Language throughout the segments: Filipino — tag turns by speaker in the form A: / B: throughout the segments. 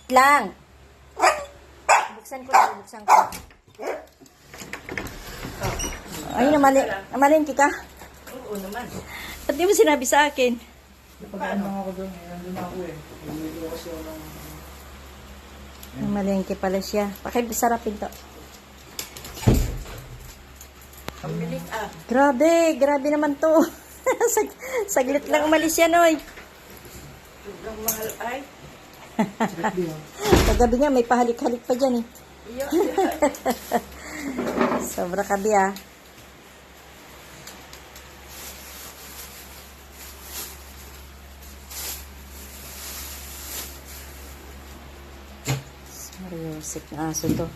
A: lang. Buksan ko lang, buksan ko. Ay, namalengke ka?
B: Oo naman.
A: Ba't di mo sinabi sa akin?
C: Napagkaan lang ako doon. Nandun ako eh. Nandun ako kasi ako ng...
A: Namalengke pala siya. Pakisarapin to.
B: Ang bilis
A: Grabe naman to. Saglit lang umalis yan, oy.
B: Sobrang mahal ay.
A: Kagabi nga, may pahalik-halik pa dyan eh.
B: Iyo.
A: Sobra kabi ah. Mariusip na aso to.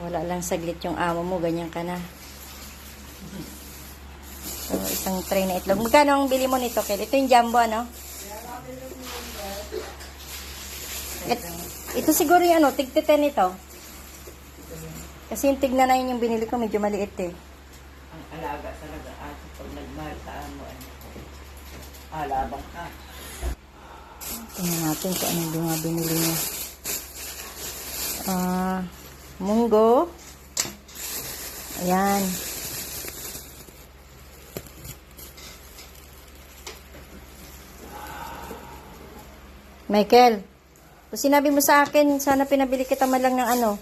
A: Wala lang saglit yung amo mo, ganyan ka na. So, isang tray na itlog. Magkano ang bili mo nito, Kel? Ito yung jumbo, ano? Ito siguro yung ano, tig-10 ito. Kasi yung tigna na yun yung binili ko, medyo maliit eh.
B: Ang alaga talaga ato pag nagmahal sa amo. Alabang ka.
A: Tingnan natin kung anong mga binili niya. Munggo. Ayan. Michael, kung sinabi mo sa akin, sana pinabili kita man lang ng ano,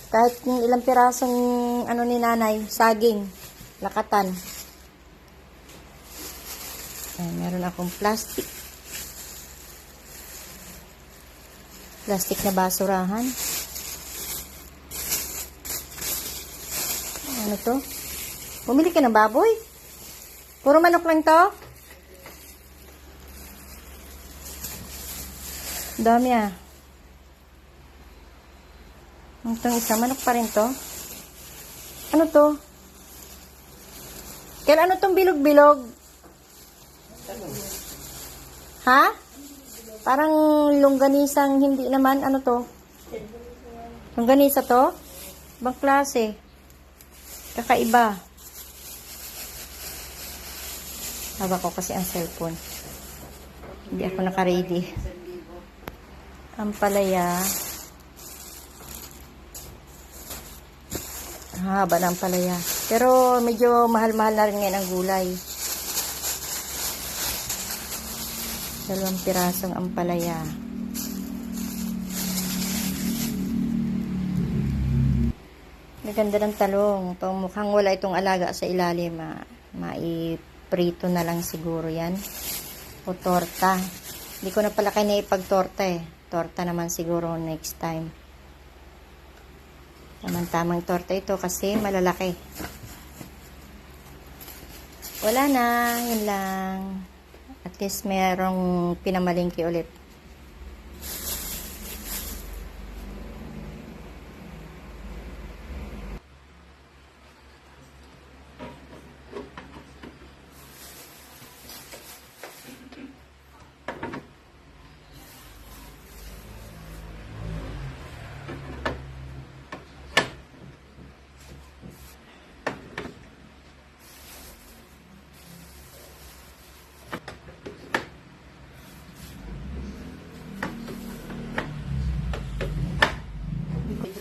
A: kahit yung ilang pirasong ano ni nanay, saging, lakatan. Ayan, meron akong plastic. Plastic na basurahan. Ano to? Bumili ka ng baboy? Puro manok lang to? Dami ah. Itong isa, manok pa rin to? Ano to? Kaya ano tong bilog-bilog? Ha? Parang longganisang hindi naman. Ano to? Longganisa to? Ibang klase. Kakaiba. Hawak ko kasi ang cellphone. Hindi ako naka-ready. Ang palaya. Haba ng palaya. Pero medyo mahal-mahal na rin ngayon ang gulay. 2 pirasong ampalaya. Maganda ng talong. Mukhang wala itong alaga sa ilalim. Maiprito na lang siguro yan. O torta. Hindi ko na pala kayo naipag-torta eh. Torta naman siguro next time. Tamang-tamang torta ito kasi malalaki. Wala na. Yun lang. At least merong pinamalingki ulit.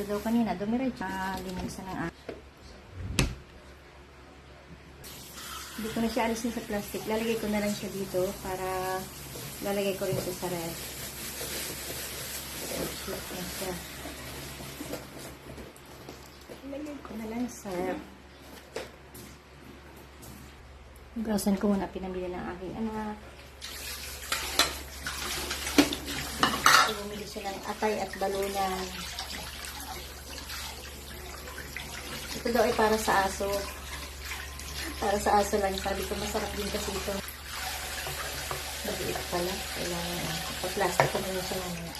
A: Daw kanina, dumiretso. Linisan ng aso. Hindi ko na siya alisin sa plastic. Lalagay ko na lang siya dito para lalagay ko rin sa ref. Lalagay ko na lang sa ref. Hugasan ko muna pinamili ng aking anak. Bumili siya ng atay at balunan. Ito daw ay para sa aso. Para sa aso lang. Sabi ko masarap din kasi ito. Maliit pala. Kailangan pa-plastic ko muna siya naman.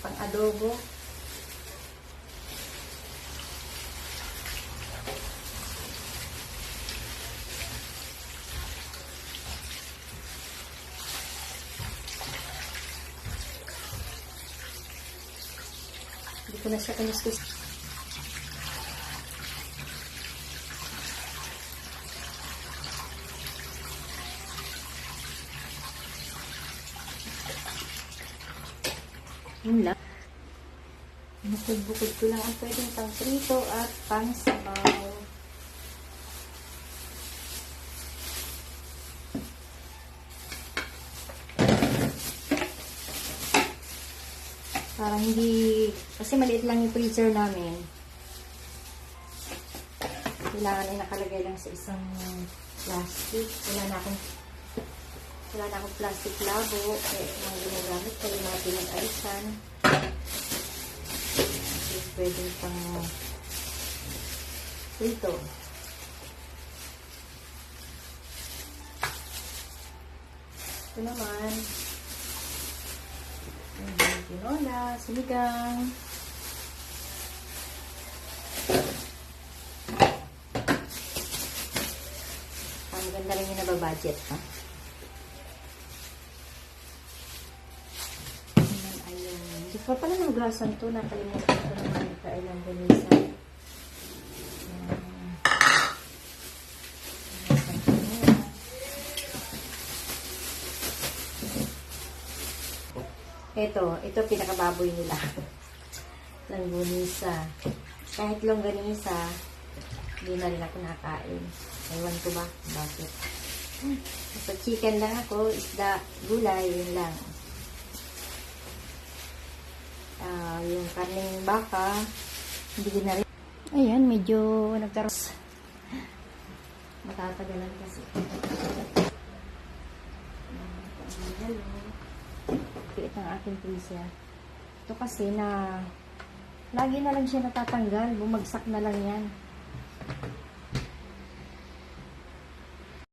A: Pang-adobo. ko na siya kiniskus. Yun lang. Bukod-bukod ko lang ang pwedeng pang prito at pang sabaw. Parang hindi, kasi maliit lang yung freezer namin. Kailangan ay nakalagay lang sa isang plastic. Wala na akong plastic labo. Kaya mga ginagamit ko yung mga pinag-alisan. Pwedeng pang prito. Ito naman. Tinola, sinigang. Ang ganda rin yung nababudget, ha? Ayun. Hindi pa pala naglasan to. Nakalimutan ko naman kailan ganisa. Ito pinakababoy nila. Langganisa. Kahit longganisa, hindi na rin ako nakain. Ewan ko ba? Bakit? So, chicken lang ako, isda, gulay, yun lang. Yung karning baka, hindi ko na rin. Ayan, medyo nagkaros. Matatagalan kasi. Hello. Piit ng aking freezer. Ito kasi na lagi na lang siya natatanggal. Bumagsak na lang yan.